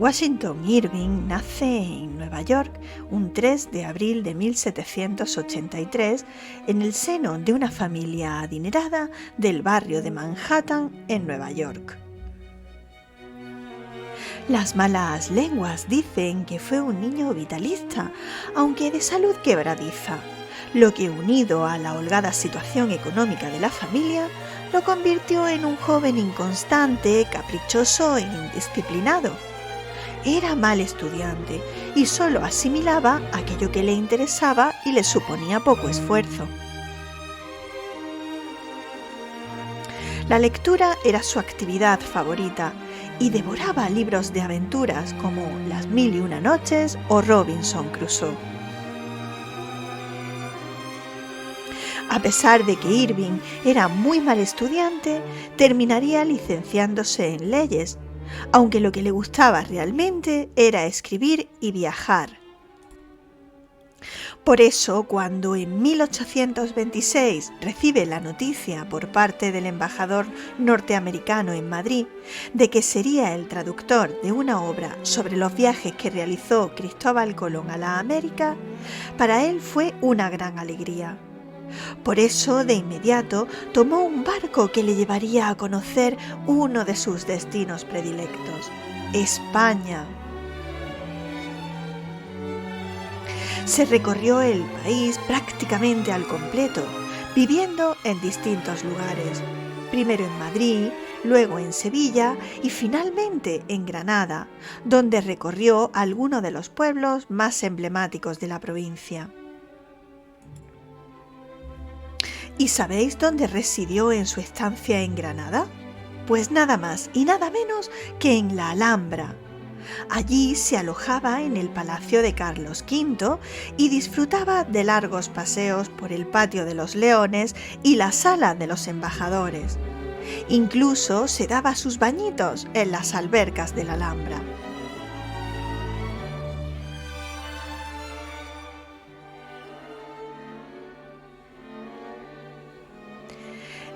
Washington Irving nace en Nueva York un 3 de abril de 1783 en el seno de una familia adinerada del barrio de Manhattan en Nueva York. Las malas lenguas dicen que fue un niño vitalista, aunque de salud quebradiza, lo que, unido a la holgada situación económica de la familia, lo convirtió en un joven inconstante, caprichoso e indisciplinado. Era mal estudiante y solo asimilaba aquello que le interesaba y le suponía poco esfuerzo. La lectura era su actividad favorita y devoraba libros de aventuras como Las Mil y Una Noches o Robinson Crusoe. A pesar de que Irving era muy mal estudiante, terminaría licenciándose en leyes, aunque lo que le gustaba realmente era escribir y viajar. Por eso, cuando en 1826 recibe la noticia por parte del embajador norteamericano en Madrid de que sería el traductor de una obra sobre los viajes que realizó Cristóbal Colón a la América, para él fue una gran alegría. Por eso, de inmediato, tomó un barco que le llevaría a conocer uno de sus destinos predilectos, España. Se recorrió el país prácticamente al completo, viviendo en distintos lugares, primero en Madrid, luego en Sevilla y finalmente en Granada, donde recorrió algunos de los pueblos más emblemáticos de la provincia. ¿Y sabéis dónde residió en su estancia en Granada? Pues nada más y nada menos que en la Alhambra. Allí se alojaba en el Palacio de Carlos V y disfrutaba de largos paseos por el Patio de los Leones y la Sala de los Embajadores. Incluso se daba sus bañitos en las albercas de la Alhambra.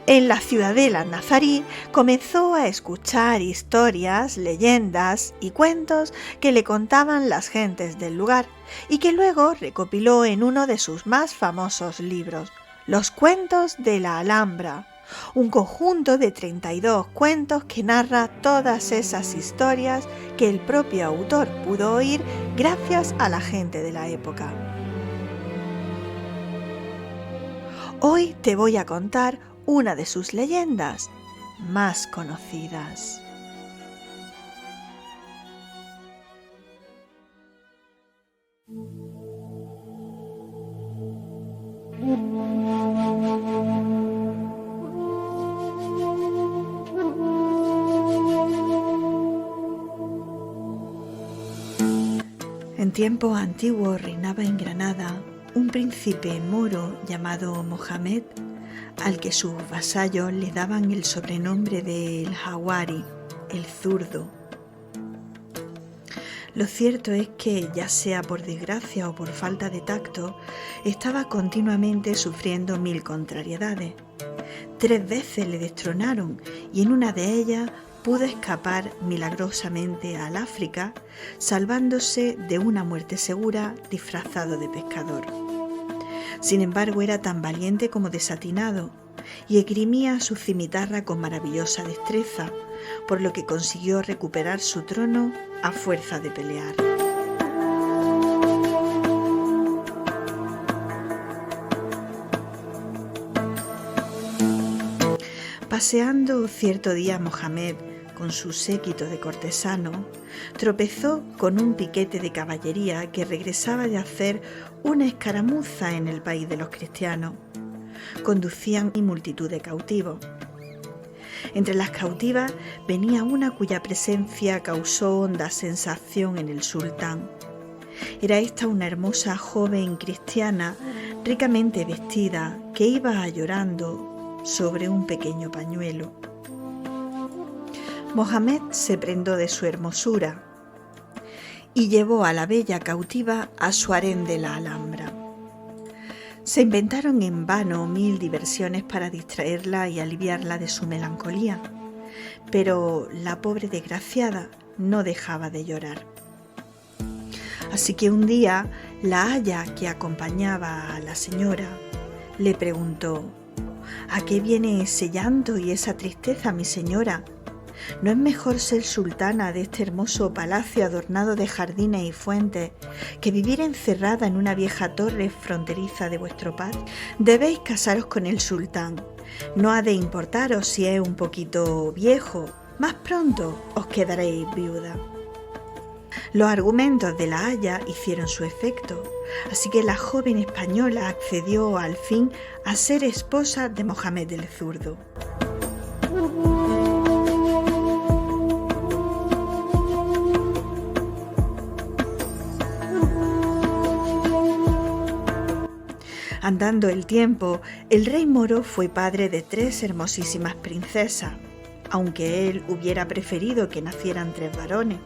En la ciudadela nazarí comenzó a escuchar historias, leyendas y cuentos que le contaban las gentes del lugar y que luego recopiló en uno de sus más famosos libros, Los cuentos de la Alhambra, un conjunto de 32 cuentos que narra todas esas historias que el propio autor pudo oír gracias a la gente de la época. Hoy te voy a contar una de sus leyendas más conocidas. En tiempos antiguos reinaba en Granada un príncipe moro llamado Mohamed, al que sus vasallos le daban el sobrenombre de El Jawari, el zurdo. Lo cierto es que, ya sea por desgracia o por falta de tacto, estaba continuamente sufriendo 1000 contrariedades. 3 veces le destronaron y en una de ellas pudo escapar milagrosamente al África, salvándose de una muerte segura disfrazado de pescador. Sin embargo, era tan valiente como desatinado y esgrimía su cimitarra con maravillosa destreza, por lo que consiguió recuperar su trono a fuerza de pelear. Paseando cierto día Mohamed con su séquito de cortesanos, tropezó con un piquete de caballería que regresaba de hacer una escaramuza en el país de los cristianos. Conducían multitud de cautivos. Entre las cautivas venía una cuya presencia causó honda sensación en el sultán. Era esta una hermosa joven cristiana, ricamente vestida, que iba llorando sobre un pequeño pañuelo. Mohamed se prendó de su hermosura y llevó a la bella cautiva a su harén de la Alhambra. Se inventaron en vano 1000 diversiones para distraerla y aliviarla de su melancolía, pero la pobre desgraciada no dejaba de llorar. Así que un día la aya que acompañaba a la señora le preguntó: ¿a qué viene ese llanto y esa tristeza, mi señora? ¿No es mejor ser sultana de este hermoso palacio adornado de jardines y fuentes que vivir encerrada en una vieja torre fronteriza de vuestro padre? Debéis casaros con el sultán. No ha de importaros si es un poquito viejo. Más pronto os quedaréis viuda. Los argumentos de la aya hicieron su efecto, así que la joven española accedió al fin a ser esposa de Mohamed el Zurdo. Andando el tiempo, el rey moro fue padre de 3 hermosísimas princesas, aunque él hubiera preferido que nacieran 3 varones.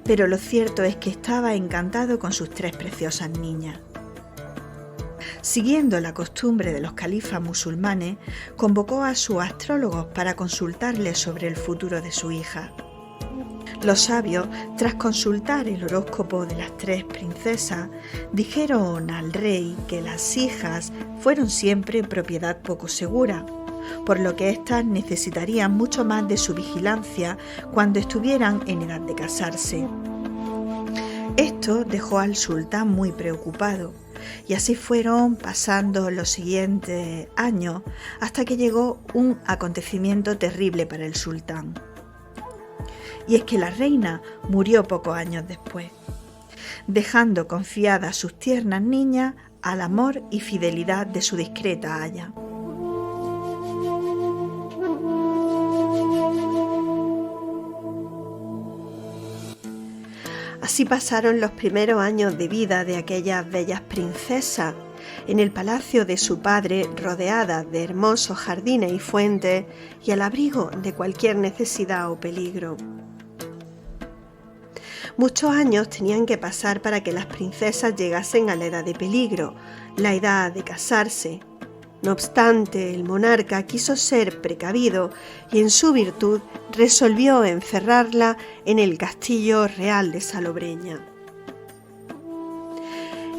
Pero lo cierto es que estaba encantado con sus 3 preciosas niñas. Siguiendo la costumbre de los califas musulmanes, convocó a sus astrólogos para consultarles sobre el futuro de su hija. Los sabios, tras consultar el horóscopo de las 3 princesas, dijeron al rey que las hijas fueron siempre propiedad poco segura, por lo que éstas necesitarían mucho más de su vigilancia cuando estuvieran en edad de casarse. Esto dejó al sultán muy preocupado, y así fueron pasando los siguientes años hasta que llegó un acontecimiento terrible para el sultán. Y es que la reina murió pocos años después, dejando confiadas sus tiernas niñas al amor y fidelidad de su discreta aya. Así pasaron los primeros años de vida de aquellas bellas princesas en el palacio de su padre, rodeadas de hermosos jardines y fuentes y al abrigo de cualquier necesidad o peligro. Muchos años tenían que pasar para que las princesas llegasen a la edad de peligro, la edad de casarse. No obstante, el monarca quiso ser precavido y en su virtud resolvió encerrarla en el castillo real de Salobreña.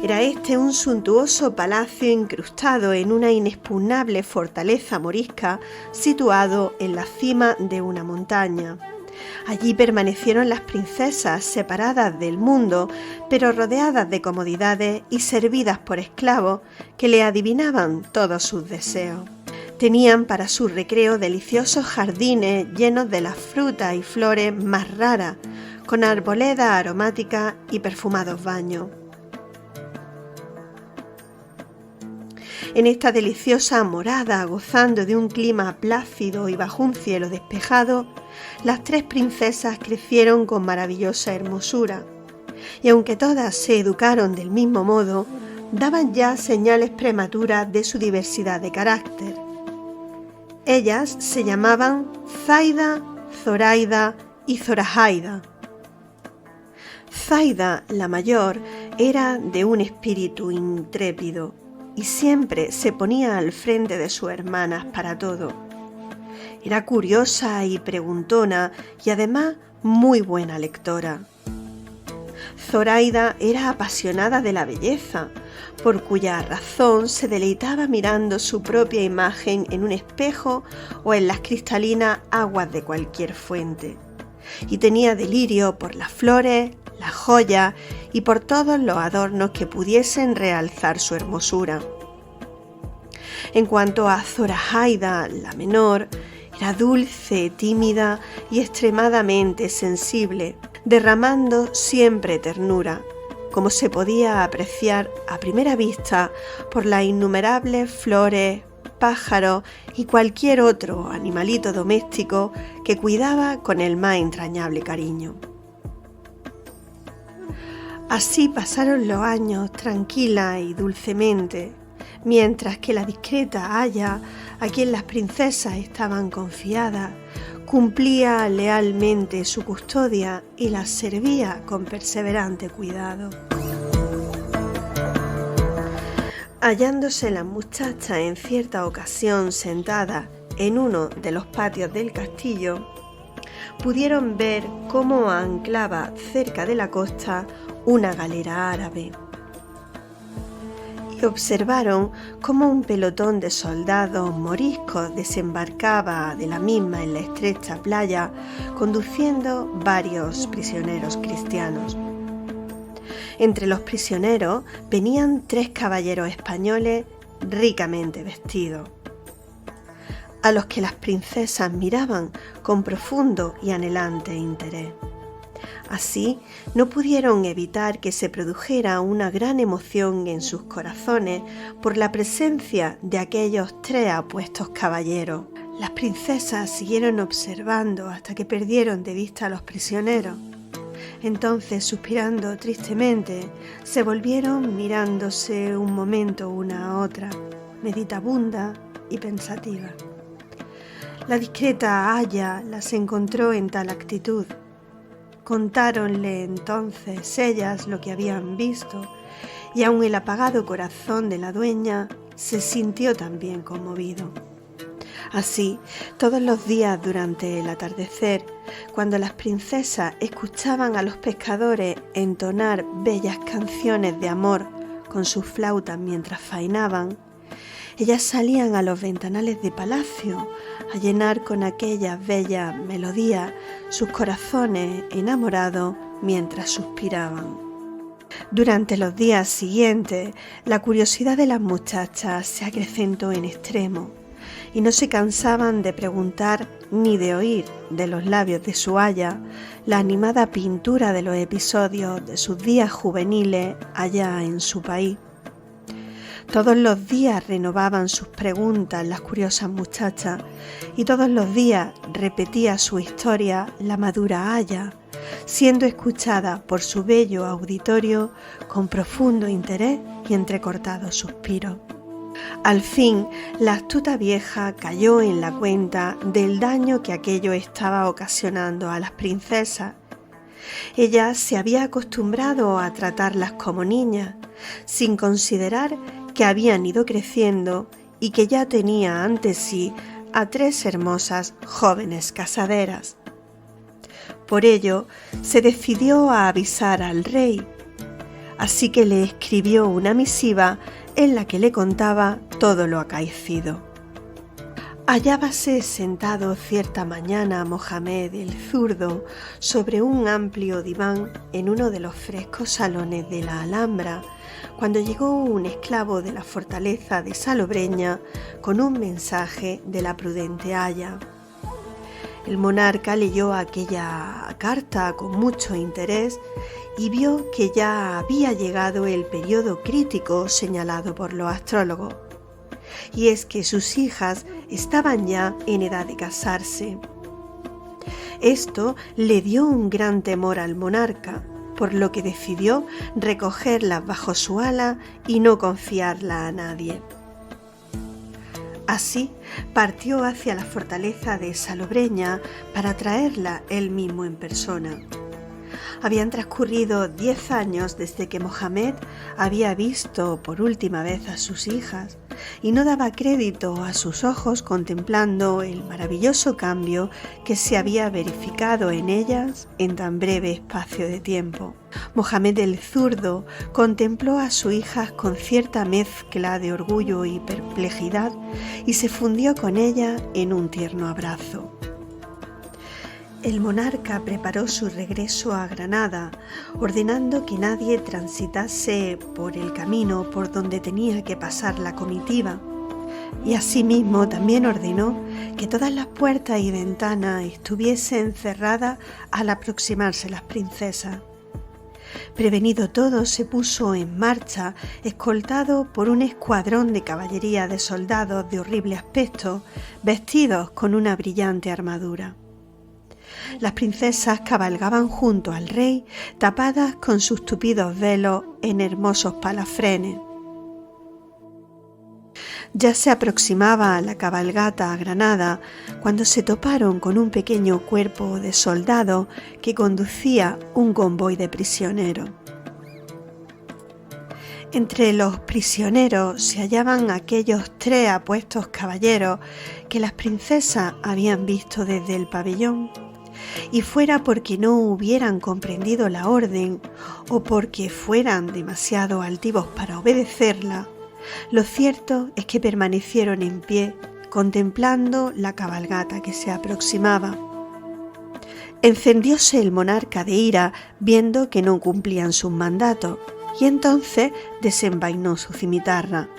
Era este un suntuoso palacio incrustado en una inexpugnable fortaleza morisca situado en la cima de una montaña. Allí permanecieron las princesas separadas del mundo, pero rodeadas de comodidades y servidas por esclavos que le adivinaban todos sus deseos. Tenían para su recreo deliciosos jardines llenos de las frutas y flores más raras, con arboledas aromáticas y perfumados baños. En esta deliciosa morada, gozando de un clima plácido y bajo un cielo despejado, las 3 princesas crecieron con maravillosa hermosura, y aunque todas se educaron del mismo modo, daban ya señales prematuras de su diversidad de carácter. Ellas se llamaban Zaida, Zoraida y Zorahaida. Zaida, la mayor, era de un espíritu intrépido y siempre se ponía al frente de sus hermanas para todo. Era curiosa y preguntona y además muy buena lectora. Zoraida era apasionada de la belleza, por cuya razón se deleitaba mirando su propia imagen en un espejo o en las cristalinas aguas de cualquier fuente, y tenía delirio por las flores, las joyas y por todos los adornos que pudiesen realzar su hermosura. En cuanto a Zorahaida, la menor, era dulce, tímida y extremadamente sensible, derramando siempre ternura, como se podía apreciar a primera vista por las innumerables flores, pájaros y cualquier otro animalito doméstico que cuidaba con el más entrañable cariño. Así pasaron los años tranquila y dulcemente, mientras que la discreta aya, a quien las princesas estaban confiadas, cumplía lealmente su custodia y las servía con perseverante cuidado. Hallándose las muchachas en cierta ocasión sentadas en uno de los patios del castillo, pudieron ver cómo anclaba cerca de la costa una galera árabe. Y observaron cómo un pelotón de soldados moriscos desembarcaba de la misma en la estrecha playa, conduciendo varios prisioneros cristianos. Entre los prisioneros venían 3 caballeros españoles ricamente vestidos, a los que las princesas miraban con profundo y anhelante interés. Así, no pudieron evitar que se produjera una gran emoción en sus corazones por la presencia de aquellos 3 apuestos caballeros. Las princesas siguieron observando hasta que perdieron de vista a los prisioneros. Entonces, suspirando tristemente, se volvieron mirándose un momento una a otra, meditabunda y pensativa. La discreta Aya las encontró en tal actitud. Contáronle entonces ellas lo que habían visto, y aun el apagado corazón de la dueña se sintió también conmovido. Así, todos los días durante el atardecer, cuando las princesas escuchaban a los pescadores entonar bellas canciones de amor con sus flautas mientras faenaban, ellas salían a los ventanales de palacio a llenar con aquellas bellas melodías sus corazones enamorados mientras suspiraban. Durante los días siguientes, la curiosidad de las muchachas se acrecentó en extremo y no se cansaban de preguntar ni de oír de los labios de su aya la animada pintura de los episodios de sus días juveniles allá en su país. Todos los días renovaban sus preguntas las curiosas muchachas y todos los días repetía su historia la madura aya, siendo escuchada por su bello auditorio con profundo interés y entrecortados suspiros. Al fin, la astuta vieja cayó en la cuenta del daño que aquello estaba ocasionando a las princesas. Ella se había acostumbrado a tratarlas como niñas, sin considerar que habían ido creciendo y que ya tenía ante sí a 3 hermosas jóvenes casaderas. Por ello, se decidió a avisar al rey, así que le escribió una misiva en la que le contaba todo lo acaecido. Hallábase sentado cierta mañana Mohamed el zurdo sobre un amplio diván en uno de los frescos salones de la Alhambra, cuando llegó un esclavo de la fortaleza de Salobreña con un mensaje de la prudente aya. El monarca leyó aquella carta con mucho interés y vio que ya había llegado el periodo crítico señalado por los astrólogos, y es que sus hijas estaban ya en edad de casarse. Esto le dio un gran temor al monarca, por lo que decidió recogerlas bajo su ala y no confiarla a nadie. Así partió hacia la fortaleza de Salobreña para traerla él mismo en persona. Habían transcurrido 10 años desde que Mohamed había visto por última vez a sus hijas y no daba crédito a sus ojos contemplando el maravilloso cambio que se había verificado en ellas en tan breve espacio de tiempo. Mohamed el zurdo contempló a sus hijas con cierta mezcla de orgullo y perplejidad y se fundió con ellas en un tierno abrazo. El monarca preparó su regreso a Granada, ordenando que nadie transitase por el camino por donde tenía que pasar la comitiva, y asimismo también ordenó que todas las puertas y ventanas estuviesen cerradas al aproximarse las princesas. Prevenido todo, se puso en marcha, escoltado por un escuadrón de caballería de soldados de horrible aspecto, vestidos con una brillante armadura. Las princesas cabalgaban junto al rey, tapadas con sus tupidos velos en hermosos palafrenes. Ya se aproximaba la cabalgata a Granada cuando se toparon con un pequeño cuerpo de soldados que conducía un convoy de prisioneros. Entre los prisioneros se hallaban aquellos 3 apuestos caballeros que las princesas habían visto desde el pabellón y fuera porque no hubieran comprendido la orden o porque fueran demasiado altivos para obedecerla, lo cierto es que permanecieron en pie, contemplando la cabalgata que se aproximaba. Encendióse el monarca de ira viendo que no cumplían sus mandatos, y entonces desenvainó su cimitarra.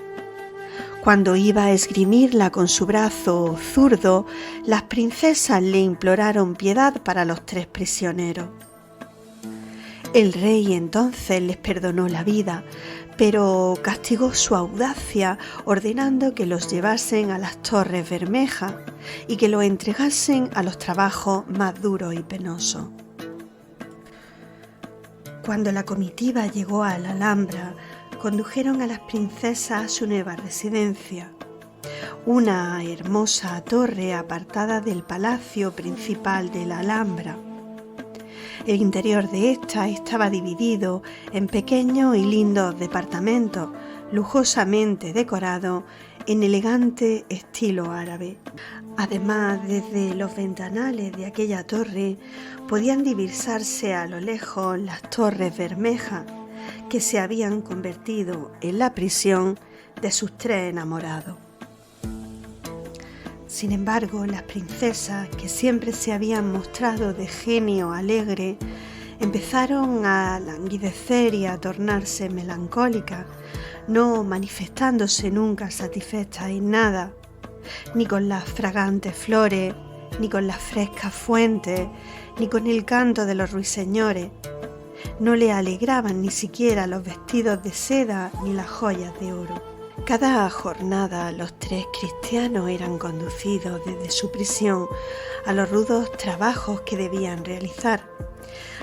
Cuando iba a esgrimirla con su brazo zurdo, las princesas le imploraron piedad para los 3 prisioneros. El rey entonces les perdonó la vida, pero castigó su audacia ordenando que los llevasen a las Torres Bermejas y que los entregasen a los trabajos más duros y penosos. Cuando la comitiva llegó a la Alhambra, condujeron a las princesas a su nueva residencia, una hermosa torre apartada del palacio principal de la Alhambra. El interior de esta estaba dividido en pequeños y lindos departamentos, lujosamente decorados en elegante estilo árabe. Además, desde los ventanales de aquella torre podían divisarse a lo lejos las Torres Bermejas, que se habían convertido en la prisión de sus 3 enamorados. Sin embargo, las princesas, que siempre se habían mostrado de genio alegre, empezaron a languidecer y a tornarse melancólicas, no manifestándose nunca satisfechas en nada, ni con las fragantes flores, ni con las frescas fuentes, ni con el canto de los ruiseñores. No le alegraban ni siquiera los vestidos de seda ni las joyas de oro. Cada jornada los 3 cristianos eran conducidos desde su prisión a los rudos trabajos que debían realizar,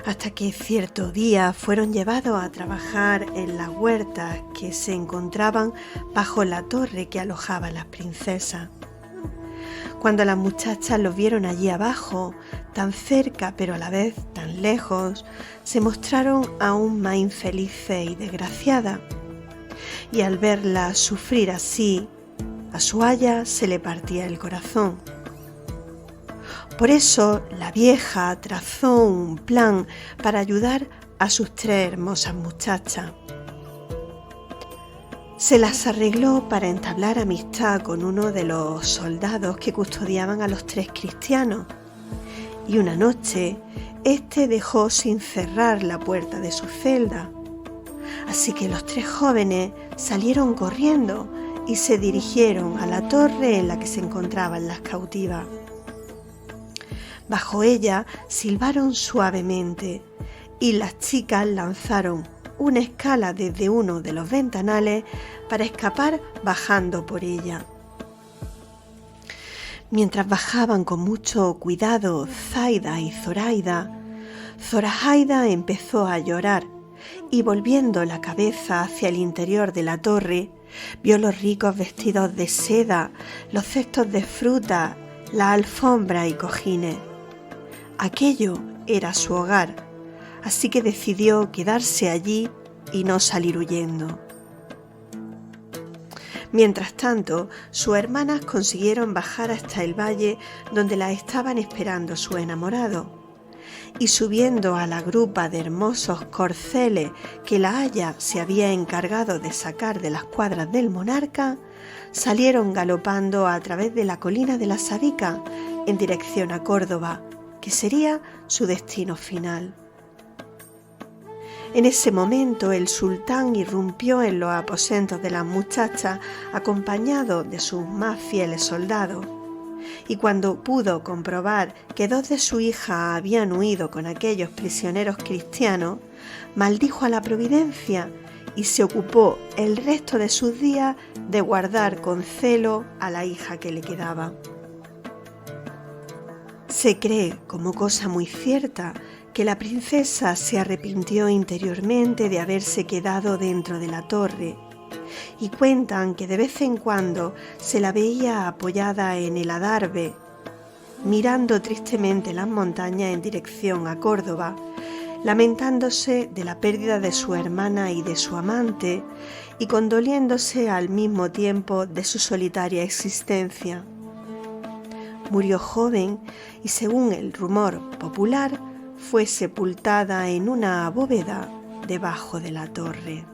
hasta que cierto día fueron llevados a trabajar en las huertas que se encontraban bajo la torre que alojaba a las princesas. Cuando las muchachas los vieron allí abajo, tan cerca pero a la vez tan lejos, se mostraron aún más infelices y desgraciadas. Y al verlas sufrir así, a su aya se le partía el corazón. Por eso la vieja trazó un plan para ayudar a sus 3 hermosas muchachas. Se las arregló para entablar amistad con uno de los soldados que custodiaban a los 3 cristianos, y una noche éste dejó sin cerrar la puerta de su celda. Así que los 3 jóvenes salieron corriendo y se dirigieron a la torre en la que se encontraban las cautivas. Bajo ella silbaron suavemente y las chicas lanzaron una escala desde uno de los ventanales para escapar bajando por ella. Mientras bajaban con mucho cuidado Zaida y Zoraida, Zoraida empezó a llorar y volviendo la cabeza hacia el interior de la torre, vio los ricos vestidos de seda, los cestos de fruta, la alfombra y cojines. Aquello era su hogar, así que decidió quedarse allí y no salir huyendo. Mientras tanto, sus hermanas consiguieron bajar hasta el valle donde las estaban esperando sus enamorados, y subiendo a la grupa de hermosos corceles que la aya se había encargado de sacar de las cuadras del monarca, salieron galopando a través de la colina de la Sabica en dirección a Córdoba, que sería su destino final. En ese momento el sultán irrumpió en los aposentos de las muchachas acompañado de sus más fieles soldados, y cuando pudo comprobar que 2 de su hija habían huido con aquellos prisioneros cristianos, maldijo a la providencia y se ocupó el resto de sus días de guardar con celo a la hija que le quedaba. Se cree, como cosa muy cierta, que la princesa se arrepintió interiormente de haberse quedado dentro de la torre, y cuentan que de vez en cuando se la veía apoyada en el adarve, mirando tristemente las montañas en dirección a Córdoba, lamentándose de la pérdida de su hermana y de su amante, y condoliéndose al mismo tiempo de su solitaria existencia. Murió joven y, según el rumor popular, fue sepultada en una bóveda debajo de la torre.